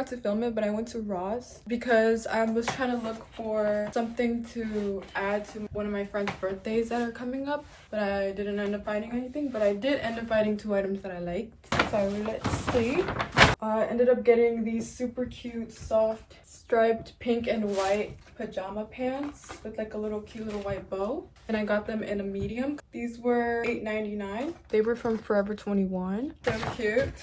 forgot to film it, but I went to Ross because I was trying to look for something to add to one of my friend's birthdays that are coming up, but I didn't end up finding anything. But I did end up finding 2 items that I liked. So let's see. I ended up getting these super cute, soft, striped pink and white pajama pants with like a little cute little white bow. And I got them in a medium. These were $8.99. They were from Forever 21. So cute.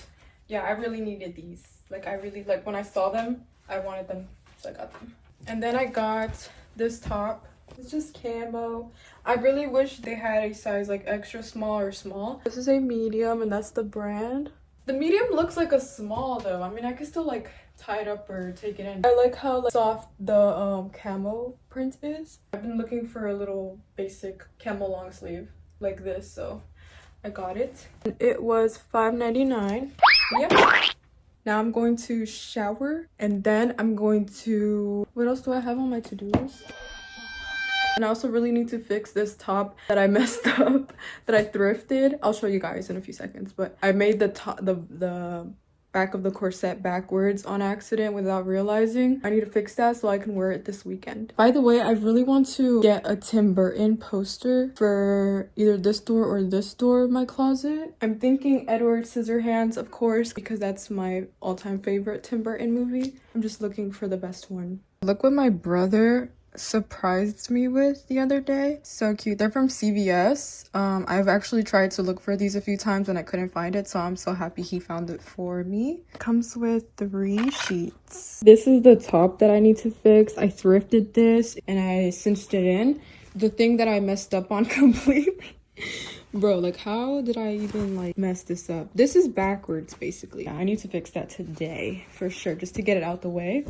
Yeah, I really needed these. Like, I really, like, when I saw them, I wanted them, so I got them. And then I got this top. It's just camo. I really wish they had a size like extra small or small. This is a medium, and that's the brand. The medium looks like a small though. I mean, I could still like tie it up or take it in. I like how like, soft the camo print is. I've been looking for a little basic camo long sleeve like this, so I got it. It was $5.99. Yep. Now I'm going to shower, and then I'm going to, what else do I have on my to-do list? And I also really need to fix this top that I messed up, that I thrifted. I'll show you guys in a few seconds, but I made the top, the back of the corset backwards on accident without realizing. I need to fix that so I can wear it this weekend. By the way, I really want to get a Tim Burton poster for either this door or this door of my closet. I'm thinking Edward Scissorhands, of course, because that's my all-time favorite Tim Burton movie. I'm just looking for the best one. Look what my brother surprised me with the other day. So cute. They're from CVS. I've actually tried to look for these a few times and I couldn't find it, so I'm so happy he found it for me. Comes with 3 sheets. This is the top that I need to fix. I thrifted this and I cinched it in. The thing that I messed up on completely. Bro, like, how did I even like mess this up? This is backwards basically. I need to fix that today for sure, just to get it out the way.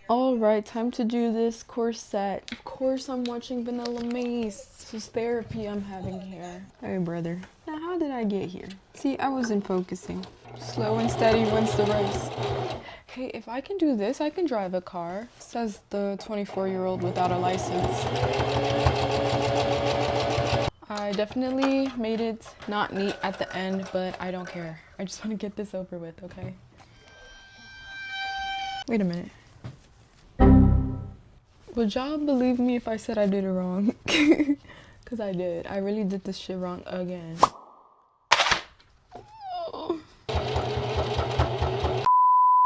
Alright, time to do this corset. Of course I'm watching Vanilla Mace. This is therapy I'm having here. Hey brother. Now how did I get here? See, I wasn't focusing. Slow and steady wins the race. Hey, if I can do this, I can drive a car, says the 24-year-old without a license. I definitely made it not neat at the end, but I don't care. I just want to get this over with, okay? Wait a minute. Would y'all believe me if I said I did it wrong? Because I did. I really did this shit wrong again. Oh.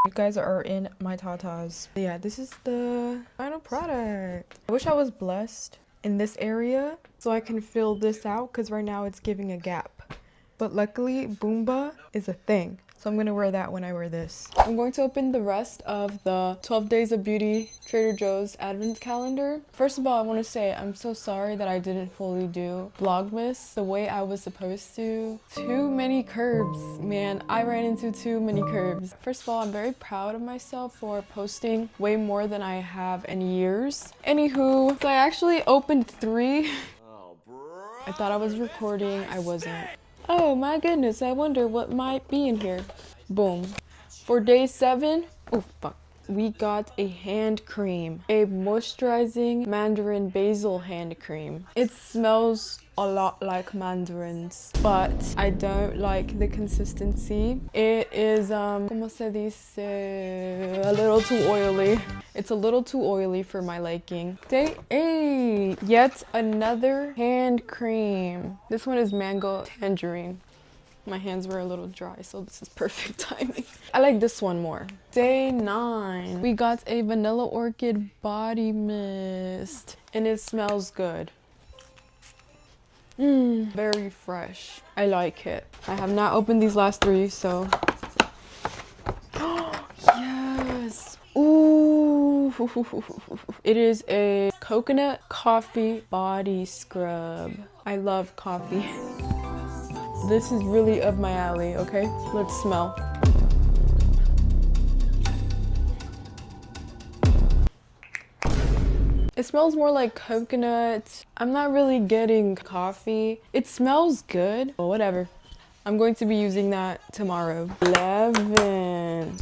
You guys are in my tatas. Yeah, this is the final product. I wish I was blessed in this area so I can fill this out, because right now it's giving a gap. But luckily, Boomba is a thing. So I'm gonna wear that when I wear this. I'm going to open the rest of the 12 Days of Beauty Trader Joe's Advent Calendar. First of all, I want to say I'm so sorry that I didn't fully do Vlogmas the way I was supposed to. Too many curbs, man. I ran into too many curbs. First of all, I'm very proud of myself for posting way more than I have in years. Anywho, so I actually opened 3. I thought I was recording, I wasn't. Oh my goodness, I wonder what might be in here. Boom. For day 7, oh fuck, we got a hand cream. A moisturizing mandarin basil hand cream. It smells a lot like mandarins, but I don't like the consistency. It is, como se dice, a little too oily. It's a little too oily for my liking. Day 8, yet another hand cream. This one is mango tangerine. My hands were a little dry, so this is perfect timing. I like this one more. Day 9, we got a vanilla orchid body mist, and it smells good. Very fresh. I like it. I have not opened these last 3, so. Yes. Ooh. It is a coconut coffee body scrub. I love coffee. This is really up my alley, okay? Let's smell. It smells more like coconut. I'm not really getting coffee. It smells good, but whatever. I'm going to be using that tomorrow. 11.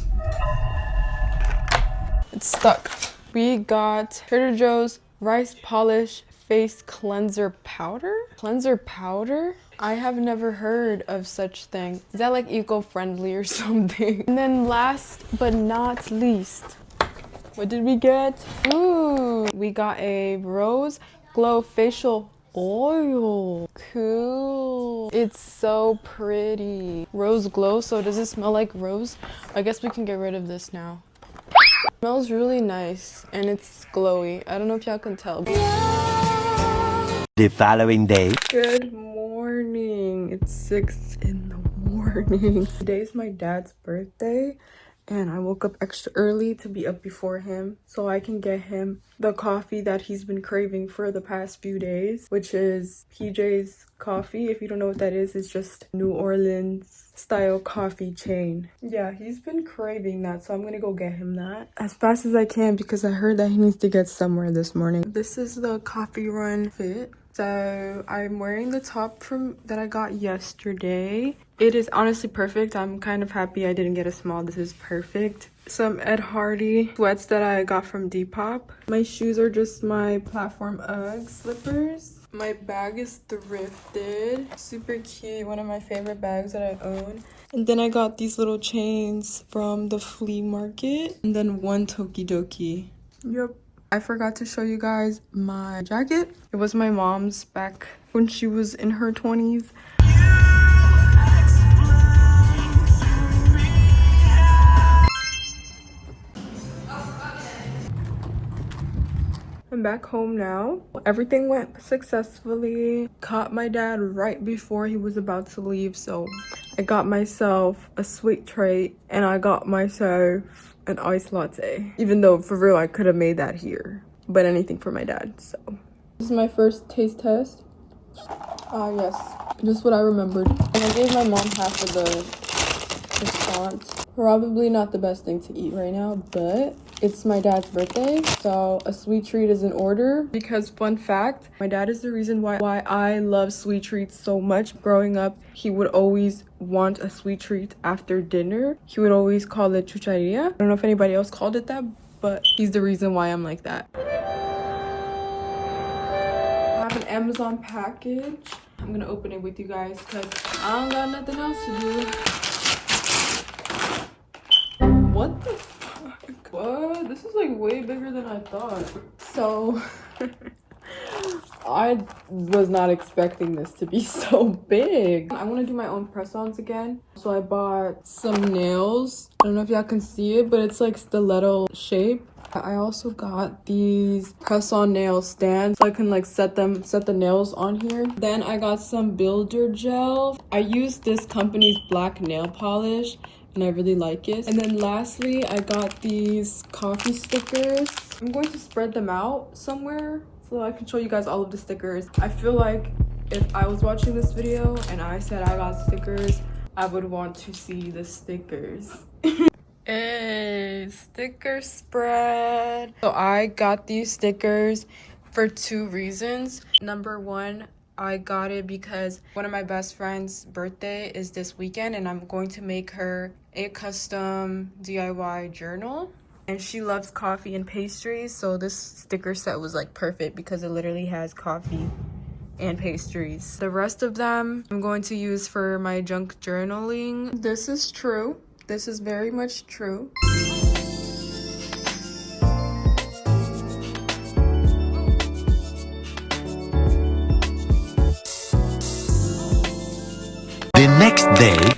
It's stuck. We got Trader Joe's Rice Polish face cleanser powder. Cleanser powder? I have never heard of such thing. Is that like eco-friendly or something? And then last but not least, what did we get? Ooh, we got a Rose Glow facial oil. Cool. It's so pretty. Rose Glow. So does it smell like rose? I guess we can get rid of this now. It smells really nice and it's glowy. I don't know if y'all can tell. The following day. Good morning. It's 6 in the morning. Today's my dad's birthday and I woke up extra early to be up before him so I can get him the coffee that he's been craving for the past few days, which is PJ's Coffee. If you don't know what that is, it's just New Orleans style coffee chain. Yeah, he's been craving that, so I'm gonna go get him that as fast as I can because I heard that he needs to get somewhere this morning. This is the coffee run fit. So I'm wearing the top from that I got yesterday. It is honestly perfect. I'm kind of happy I didn't get a small. This is perfect. Some Ed Hardy sweats that I got from Depop. My shoes are just my platform Ugg slippers. My bag is thrifted. Super cute. One of my favorite bags that I own. And then I got these little chains from the flea market. And then one Tokidoki. Yep. I forgot to show you guys my jacket. It was my mom's back when she was in her 20s. I'm back home now. Everything went successfully. Caught my dad right before he was about to leave, so I got myself a sweet treat and I got myself an iced latte. Even though for real I could have made that here, but anything for my dad. So this is my first taste test. Yes, just what I remembered. And I gave my mom half of the croissant. Probably not the best thing to eat right now, but it's my dad's birthday, so a sweet treat is in order. Because fun fact, my dad is the reason why I love sweet treats so much. Growing up, he would always want a sweet treat after dinner. He would always call it chucheria. I don't know if anybody else called it that, but he's the reason why I'm like that. I have an Amazon package. I'm gonna open it with you guys because I don't got nothing else to do. What the fuck? What? This is like way bigger than I thought. So I was not expecting this to be so big. I want to do my own press-ons again. So I bought some nails. I don't know if y'all can see it, but it's like stiletto shape. I also got these press-on nail stands so I can like set the nails on here. Then I got some builder gel. I used this company's black nail polish and I really like it. And then lastly, I got these coffee stickers. I'm going to spread them out somewhere so I can show you guys all of the stickers. I feel like if I was watching this video and I said I got stickers, I would want to see the stickers. Hey, sticker spread. So I got these stickers for 2 reasons. Number 1, I got it because one of my best friend's birthday is this weekend and I'm going to make her a custom DIY journal. And she loves coffee and pastries, so this sticker set was like perfect because it literally has coffee and pastries. The rest of them I'm going to use for my junk journaling. This is true. This is very much true. The next day.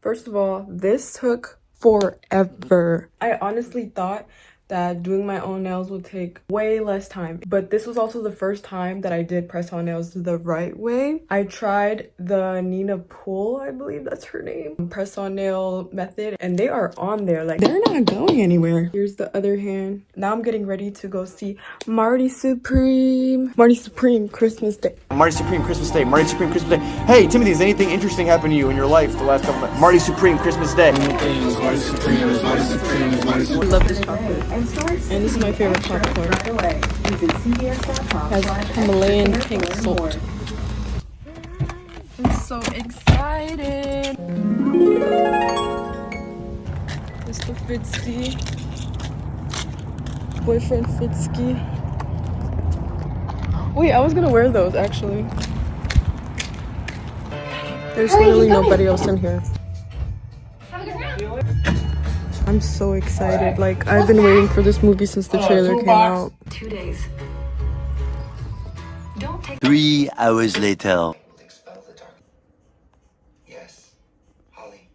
First of all, this took forever. I honestly thought that doing my own nails would take way less time. But this was also the first time that I did press on nails the right way. I tried the Nina Pool, I believe that's her name, press on nail method, and they are on there, like they're not going anywhere. Here's the other hand. Now I'm getting ready to go see Marty Supreme. Marty Supreme Christmas Day. Marty Supreme Christmas Day. Marty Supreme Christmas Day. Hey, Timothy, has anything interesting happened to you in your life the last couple months? Marty Supreme Christmas Day. Marty Supreme, Marty Supreme, Marty Supreme. I love this chocolate. And this is my favorite popcorn. Has Himalayan pink salt. I'm so excited. Mr. Fitzky. Boyfriend Fitzky. Wait, I was gonna wear those actually. There's literally nobody else in here. I'm so excited. Like, I've been waiting for this movie since the trailer came out. 2 days. 3 hours later. Expel the dark. Yes, Holly.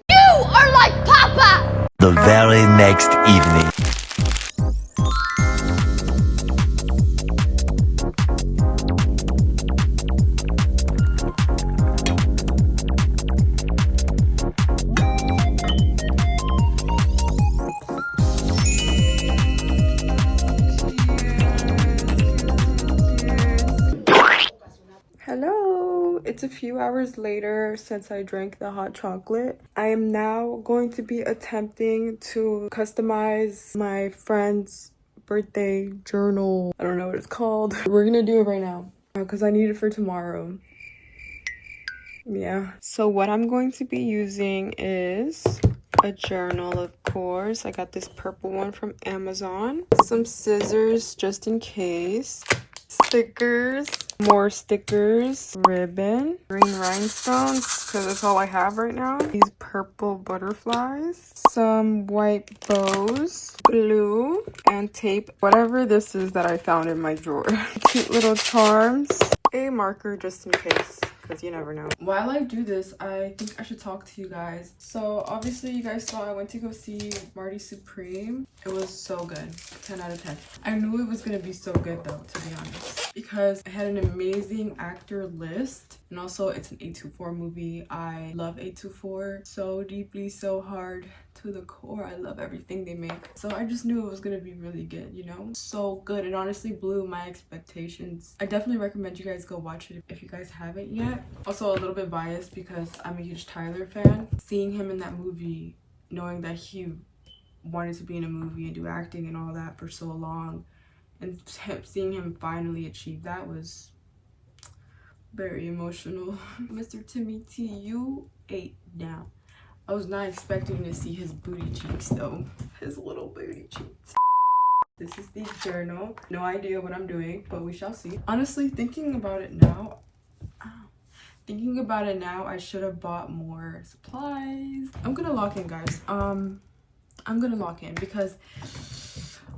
You are like Papa! The very next evening. Hello, it's a few hours later since I drank the hot chocolate. I am now going to be attempting to customize my friend's birthday journal. I don't know what it's called. We're gonna do it right now because I need it for tomorrow. Yeah. So what I'm going to be using is a journal, of course. I got this purple one from Amazon. Some scissors just in case. Stickers, more stickers, ribbon, green rhinestones because that's all I have right now. These purple butterflies, some white bows, glue, and tape. Whatever this is that I found in my drawer. Cute little charms, a marker just in case, because you never know. While I do this, I think I should talk to you guys. So obviously you guys saw I went to go see Marty Supreme. It was so good. 10 out of 10. I knew it was gonna be so good though, to be honest, because it had an amazing actor list, and also it's an A24 movie. I love A24 so deeply, so hard to the core. I love everything they make, so I just knew it was gonna be really good, you know? So good. It honestly blew my expectations. I definitely recommend you guys go watch it if you guys haven't yet. Also a little bit biased because I'm a huge Tyler fan. Seeing him in that movie, knowing that he wanted to be in a movie and do acting and all that for so long, and seeing him finally achieve that was very emotional. Mr. Timothy, you ate now. I was not expecting to see his booty cheeks though. His little booty cheeks. This is the journal. No idea what I'm doing, but we shall see. Honestly, thinking about it now, I should have bought more supplies. I'm gonna lock in, guys. I'm gonna lock in because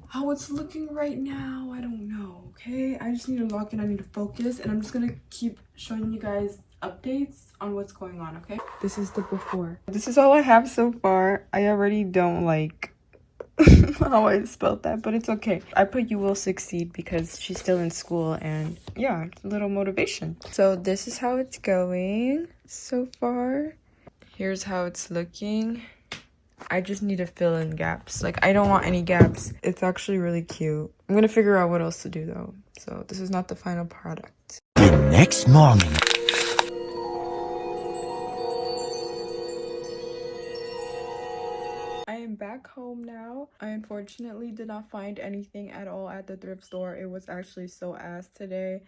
how it's looking right now, I don't know, okay? I just need to lock in, I need to focus, and I'm just gonna keep showing you guys updates on what's going on, okay? This is the before. This is all I have so far. I already don't like how I spelled that, but it's okay. I put "you will succeed" because she's still in school, and yeah, it's a little motivation. So this is how it's going so far. Here's how it's looking. I just need to fill in gaps. Like, I don't want any gaps. It's actually really cute. I'm gonna figure out what else to do though. So this is not the final product. The next morning. I am back home now. I unfortunately did not find anything at all at the thrift store. It was actually so ass today.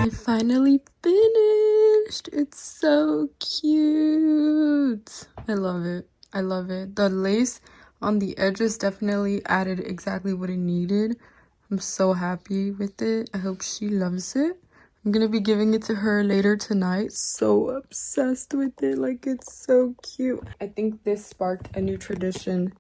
I finally finished. It's so cute. I love it. I love it. The lace on the edges definitely added exactly what it needed. I'm so happy with it. I hope she loves it. I'm gonna be giving it to her later tonight. So obsessed with it. Like, it's so cute. I think this sparked a new tradition.